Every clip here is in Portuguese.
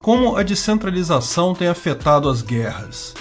Como a descentralização tem afetado as guerras?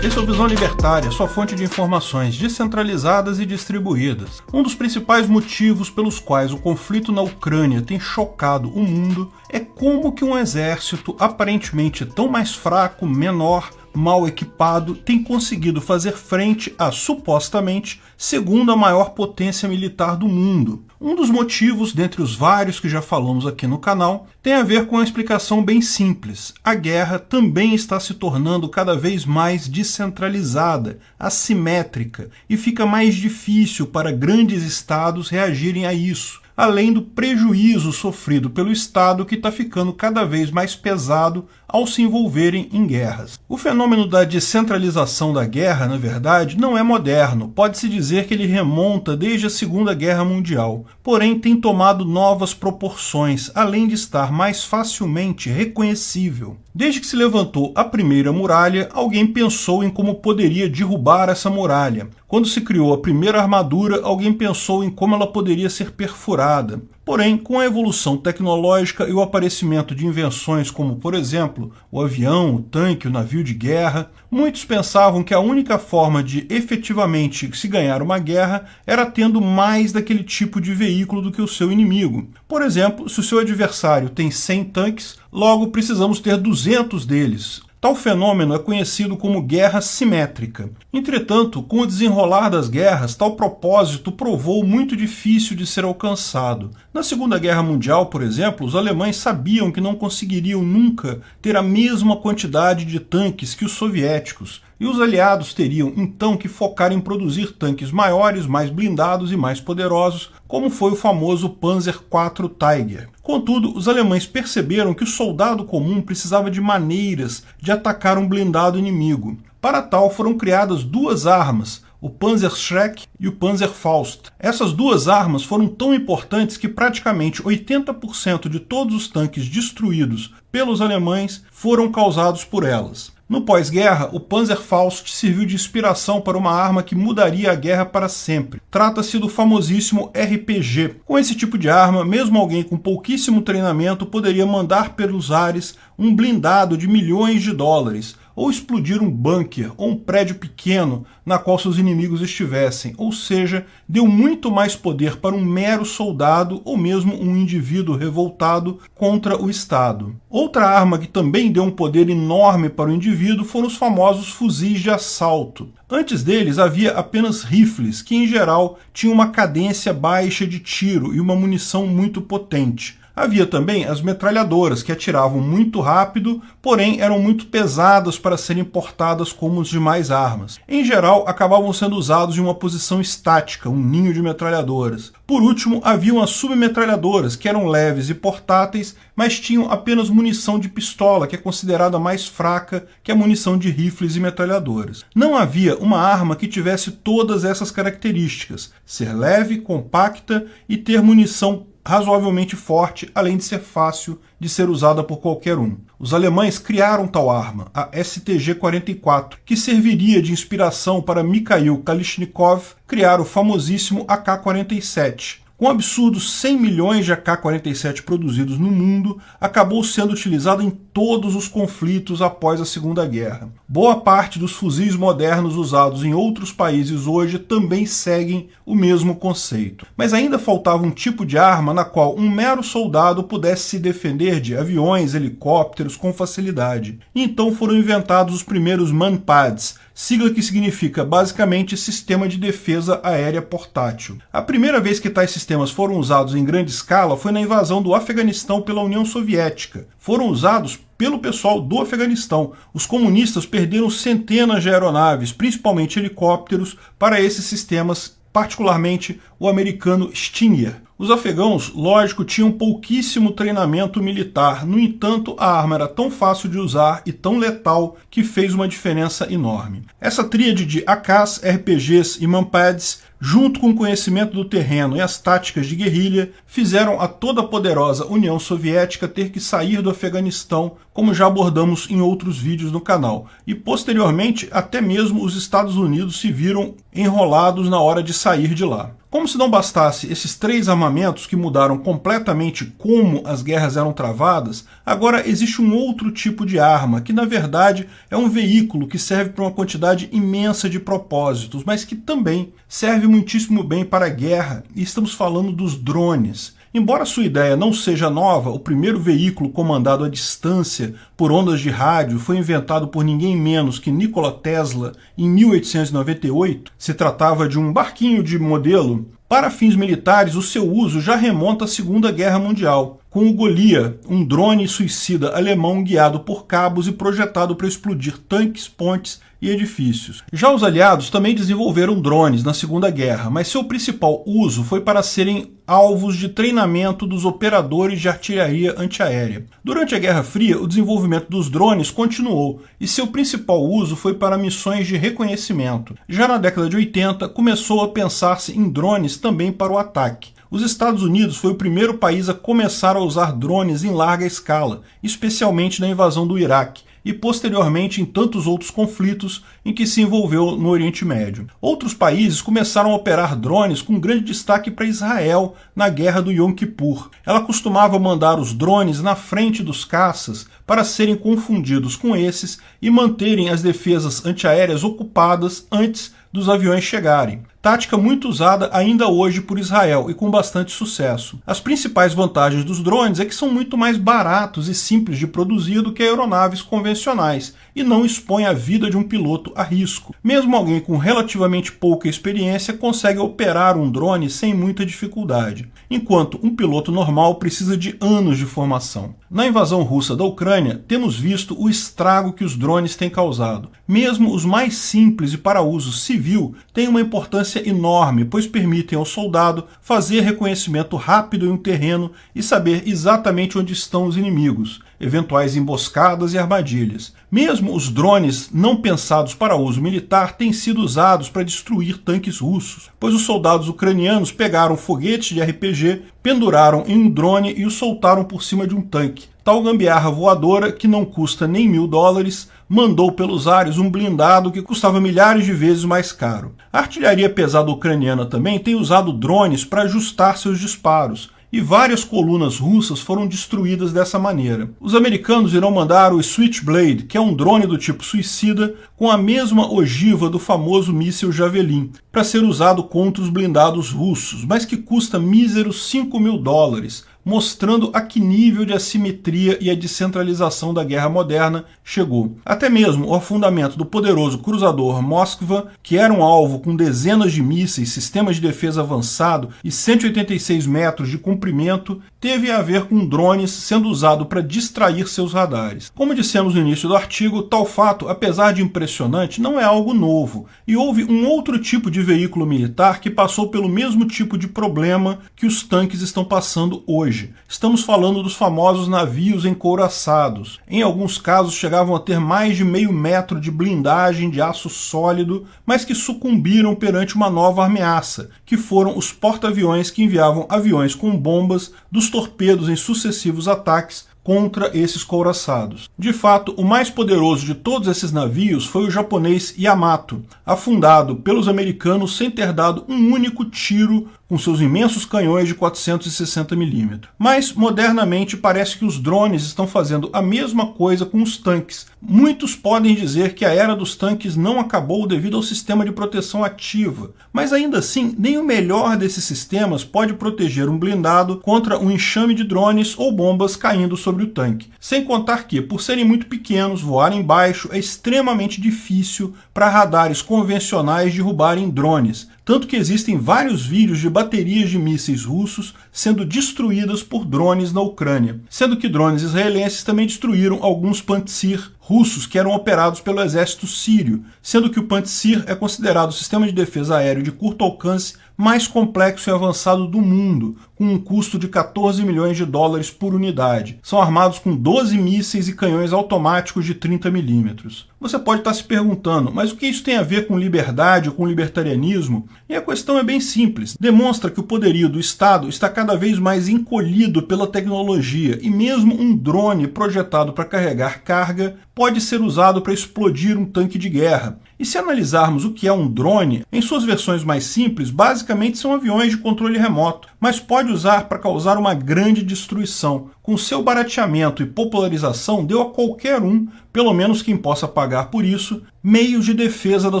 Esse é o Visão Libertária, sua fonte de informações descentralizadas e distribuídas. Um dos principais motivos pelos quais o conflito na Ucrânia tem chocado o mundo é como que um exército aparentemente tão mais fraco, menor, mal equipado, tem conseguido fazer frente à, supostamente, segunda maior potência militar do mundo. Um dos motivos, dentre os vários que já falamos aqui no canal, tem a ver com uma explicação bem simples. A guerra também está se tornando cada vez mais descentralizada, assimétrica, e fica mais difícil para grandes estados reagirem a isso, além do prejuízo sofrido pelo Estado que está ficando cada vez mais pesado ao se envolverem em guerras. O fenômeno da descentralização da guerra, na verdade, não é moderno. Pode-se dizer que ele remonta desde a Segunda Guerra Mundial, porém tem tomado novas proporções, além de estar mais facilmente reconhecível. Desde que se levantou a primeira muralha, alguém pensou em como poderia derrubar essa muralha. Quando se criou a primeira armadura, alguém pensou em como ela poderia ser perfurada. Porém, com a evolução tecnológica e o aparecimento de invenções como, por exemplo, o avião, o tanque, o navio de guerra, muitos pensavam que a única forma de efetivamente se ganhar uma guerra era tendo mais daquele tipo de veículo do que o seu inimigo. Por exemplo, se o seu adversário tem 100 tanques, logo precisamos ter 200 deles. Tal fenômeno é conhecido como guerra simétrica. Entretanto, com o desenrolar das guerras, tal propósito provou muito difícil de ser alcançado. Na Segunda Guerra Mundial, por exemplo, os alemães sabiam que não conseguiriam nunca ter a mesma quantidade de tanques que os soviéticos, e os aliados teriam então que focar em produzir tanques maiores, mais blindados e mais poderosos, como foi o famoso Panzer IV Tiger. Contudo, os alemães perceberam que o soldado comum precisava de maneiras de atacar um blindado inimigo. Para tal, foram criadas duas armas, o Panzerschreck e o Panzerfaust. Essas duas armas foram tão importantes que praticamente 80% de todos os tanques destruídos pelos alemães foram causados por elas. No pós-guerra, o Panzerfaust serviu de inspiração para uma arma que mudaria a guerra para sempre. Trata-se do famosíssimo RPG. Com esse tipo de arma, mesmo alguém com pouquíssimo treinamento poderia mandar pelos ares um blindado de milhões de dólares, ou explodir um bunker ou um prédio pequeno na qual seus inimigos estivessem, ou seja, deu muito mais poder para um mero soldado ou mesmo um indivíduo revoltado contra o Estado. Outra arma que também deu um poder enorme para o indivíduo foram os famosos fuzis de assalto. Antes deles havia apenas rifles, que em geral tinham uma cadência baixa de tiro e uma munição muito potente. Havia também as metralhadoras, que atiravam muito rápido, porém eram muito pesadas para serem portadas como as demais armas. Em geral, acabavam sendo usados em uma posição estática, um ninho de metralhadoras. Por último, haviam as submetralhadoras, que eram leves e portáteis, mas tinham apenas munição de pistola, que é considerada mais fraca que a munição de rifles e metralhadoras. Não havia uma arma que tivesse todas essas características: ser leve, compacta e ter munição razoavelmente forte, além de ser fácil de ser usada por qualquer um. Os alemães criaram tal arma, a STG-44, que serviria de inspiração para Mikhail Kalashnikov criar o famosíssimo AK-47. Com absurdos 100 milhões de AK-47 produzidos no mundo, acabou sendo utilizado em todos os conflitos após a Segunda Guerra. Boa parte dos fuzis modernos usados em outros países hoje também seguem o mesmo conceito. Mas ainda faltava um tipo de arma na qual um mero soldado pudesse se defender de aviões, helicópteros com facilidade. E então foram inventados os primeiros Manpads, sigla que significa basicamente Sistema de Defesa Aérea Portátil. A primeira vez que tais sistemas foram usados em grande escala foi na invasão do Afeganistão pela União Soviética. Foram usados pelo pessoal do Afeganistão. Os comunistas perderam centenas de aeronaves, principalmente helicópteros, para esses sistemas, particularmente o americano Stinger. Os afegãos, lógico, tinham pouquíssimo treinamento militar, no entanto, a arma era tão fácil de usar e tão letal que fez uma diferença enorme. Essa tríade de AKs, RPGs e Manpads junto com o conhecimento do terreno e as táticas de guerrilha, fizeram a toda poderosa União Soviética ter que sair do Afeganistão, como já abordamos em outros vídeos no canal, e posteriormente até mesmo os Estados Unidos se viram enrolados na hora de sair de lá. Como se não bastasse esses 3 armamentos que mudaram completamente como as guerras eram travadas, agora existe um outro tipo de arma, que na verdade é um veículo que serve para uma quantidade imensa de propósitos, mas que também serve muitíssimo bem para a guerra, e estamos falando dos drones. Embora sua ideia não seja nova, o primeiro veículo comandado à distância por ondas de rádio foi inventado por ninguém menos que Nikola Tesla em 1898. Se tratava de um barquinho de modelo. Para fins militares, o seu uso já remonta à Segunda Guerra Mundial, com o Golia, um drone suicida alemão guiado por cabos e projetado para explodir tanques, pontes e edifícios. Já os aliados também desenvolveram drones na Segunda Guerra, mas seu principal uso foi para serem alvos de treinamento dos operadores de artilharia antiaérea. Durante a Guerra Fria, o desenvolvimento dos drones continuou, e seu principal uso foi para missões de reconhecimento. Já na década de 80, começou a pensar-se em drones também para o ataque. Os Estados Unidos foi o primeiro país a começar a usar drones em larga escala, especialmente na invasão do Iraque, e posteriormente em tantos outros conflitos em que se envolveu no Oriente Médio. Outros países começaram a operar drones com grande destaque para Israel na Guerra do Yom Kippur. Ela costumava mandar os drones na frente dos caças para serem confundidos com esses e manterem as defesas antiaéreas ocupadas antes dos aviões chegarem. Tática muito usada ainda hoje por Israel e com bastante sucesso. As principais vantagens dos drones é que são muito mais baratos e simples de produzir do que aeronaves convencionais e não expõem a vida de um piloto a risco. Mesmo alguém com relativamente pouca experiência consegue operar um drone sem muita dificuldade, enquanto um piloto normal precisa de anos de formação. Na invasão russa da Ucrânia, temos visto o estrago que os drones têm causado. Mesmo os mais simples e para uso civil têm uma importância enorme, pois permitem ao soldado fazer reconhecimento rápido em um terreno e saber exatamente onde estão os inimigos, eventuais emboscadas e armadilhas. Mesmo os drones não pensados para uso militar têm sido usados para destruir tanques russos, pois os soldados ucranianos pegaram foguetes de RPG, penduraram em um drone e os soltaram por cima de um tanque. Tal gambiarra voadora, que não custa nem $1000, mandou pelos ares um blindado que custava milhares de vezes mais caro. A artilharia pesada ucraniana também tem usado drones para ajustar seus disparos, e várias colunas russas foram destruídas dessa maneira. Os americanos irão mandar o Switchblade, que é um drone do tipo suicida, com a mesma ogiva do famoso míssil Javelin, para ser usado contra os blindados russos, mas que custa míseros $5.000, mostrando a que nível de assimetria e a descentralização da guerra moderna chegou. Até mesmo o afundamento do poderoso cruzador Moskva, que era um alvo com dezenas de mísseis, sistemas de defesa avançado e 186 metros de comprimento, teve a ver com drones sendo usado para distrair seus radares. Como dissemos no início do artigo, tal fato, apesar de impressionante, não é algo novo, e houve um outro tipo de veículo militar que passou pelo mesmo tipo de problema que os tanques estão passando hoje. Estamos falando dos famosos navios encouraçados. Em alguns casos chegavam a ter mais de meio metro de blindagem de aço sólido, mas que sucumbiram perante uma nova ameaça, que foram os porta-aviões que enviavam aviões com bombas dos torpedos em sucessivos ataques contra esses couraçados. De fato, o mais poderoso de todos esses navios foi o japonês Yamato, afundado pelos americanos sem ter dado um único tiro com seus imensos canhões de 460 mm. Mas, modernamente, parece que os drones estão fazendo a mesma coisa com os tanques. Muitos podem dizer que a era dos tanques não acabou devido ao sistema de proteção ativa, mas ainda assim, nem o melhor desses sistemas pode proteger um blindado contra um enxame de drones ou bombas caindo sobre o tanque. Sem contar que, por serem muito pequenos, voarem baixo é extremamente difícil para radares convencionais derrubarem drones, tanto que existem vários vídeos de baterias de mísseis russos sendo destruídas por drones na Ucrânia, sendo que drones israelenses também destruíram alguns Pantsir russos que eram operados pelo exército sírio, sendo que o Pantsir é considerado o sistema de defesa aéreo de curto alcance mais complexo e avançado do mundo, com com um custo de 14 milhões de dólares por unidade. São armados com 12 mísseis e canhões automáticos de 30 milímetros. Você pode estar se perguntando, mas o que isso tem a ver com liberdade ou com libertarianismo? E a questão é bem simples. Demonstra que o poderio do Estado está cada vez mais encolhido pela tecnologia e mesmo um drone projetado para carregar carga pode ser usado para explodir um tanque de guerra. E se analisarmos o que é um drone, em suas versões mais simples, basicamente são aviões de controle remoto, mas pode usar para causar uma grande destruição. Com seu barateamento e popularização, deu a qualquer um, pelo menos quem possa pagar por isso, meios de defesa da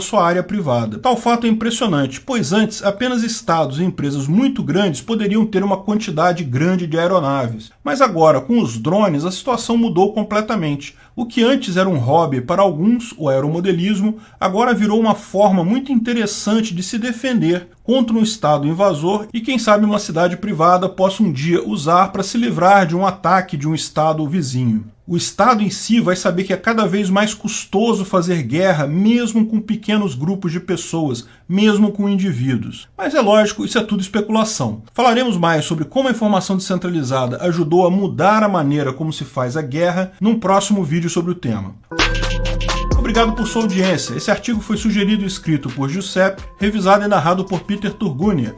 sua área privada. Tal fato é impressionante, pois antes apenas estados e empresas muito grandes poderiam ter uma quantidade grande de aeronaves. Mas agora, com os drones, a situação mudou completamente. O que antes era um hobby para alguns, o aeromodelismo, agora virou uma forma muito interessante de se defender contra um estado invasor e quem sabe uma cidade privada possa um dia usar para se livrar de um ataque de um estado vizinho. O Estado em si vai saber que é cada vez mais custoso fazer guerra, mesmo com pequenos grupos de pessoas, mesmo com indivíduos. Mas é lógico, isso é tudo especulação. Falaremos mais sobre como a informação descentralizada ajudou a mudar a maneira como se faz a guerra num próximo vídeo sobre o tema. Obrigado por sua audiência. Esse artigo foi sugerido e escrito por Giuseppe, revisado e narrado por Peter Turgunia.